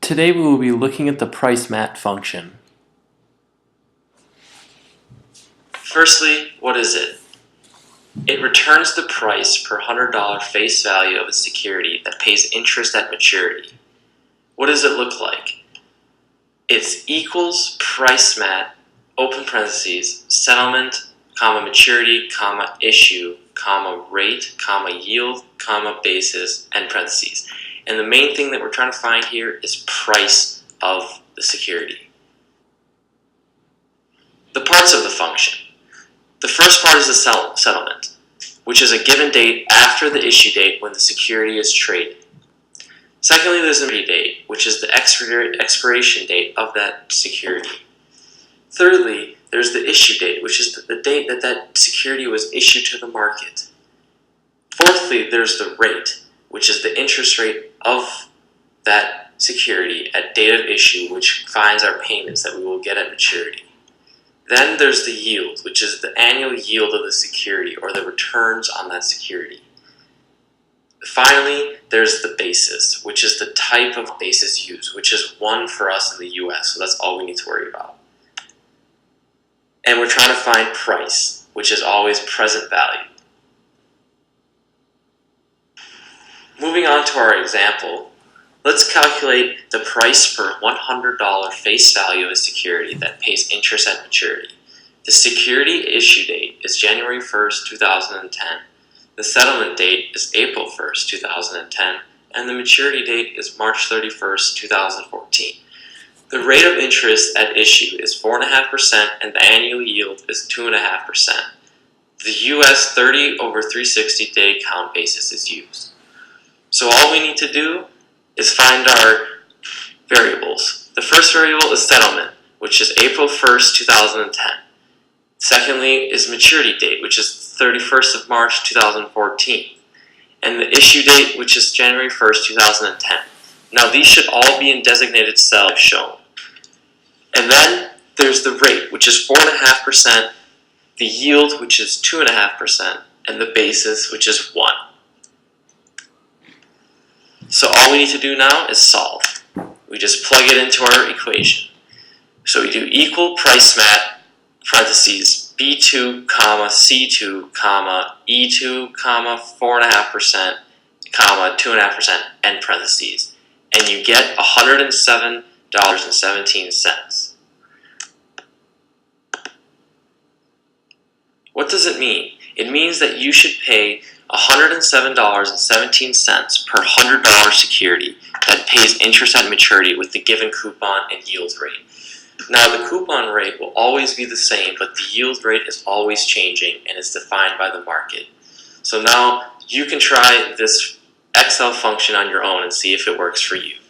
Today we will be looking at the Pricemat function. Firstly, what is it? It returns the price per $100 face value of a security that pays interest at maturity. What does it look like? It's equals Pricemat, open parentheses, settlement, comma, maturity, comma, issue, comma, rate, comma, yield, comma, basis, and parentheses. And the main thing that we're trying to find here is price of the security. The parts of the function. The first part is the settlement, which is a given date after the issue date when the security is traded. Secondly, there's the maturity date, which is the expiration date of that security. Thirdly, there's the issue date, which is the date that that security was issued to the market. Fourthly, there's the rate, which is the interest rate of that security at date of issue, which finds our payments that we will get at maturity. Then there's the yield, which is the annual yield of the security, or the returns on that security. Finally, there's the basis, which is the type of basis used, which is one for us in the US, so that's all we need to worry about. And we're trying to find price, which is always present value. Moving on to our example, let's calculate the price per $100 face value of a security that pays interest at maturity. The security issue date is January 1st, 2010. The settlement date is April 1st, 2010, and the maturity date is March 31st, 2014. The rate of interest at issue is 4.5% and the annual yield is 2.5%. The US 30 over 360 day count basis is used. So all we need to do is find our variables. The first variable is settlement, which is April 1st, 2010. Secondly is maturity date, which is 31st of March, 2014. And the issue date, which is January 1st, 2010. Now these should all be in designated cells shown. And then there's the rate, which is 4.5%, the yield, which is 2.5%, and the basis, which is 1. So all we need to do now is solve. We just plug it into our equation. So we do equal Pricemat, parentheses, B2, comma, C2, comma, E2, comma, 4.5%, comma, 2.5%, and parentheses. And you get $107.17. What does it mean? It means that you should pay $107.17 per $100 security that pays interest at maturity with the given coupon and yield rate. Now the coupon rate will always be the same, but the yield rate is always changing and is defined by the market. So now you can try this Excel function on your own and see if it works for you.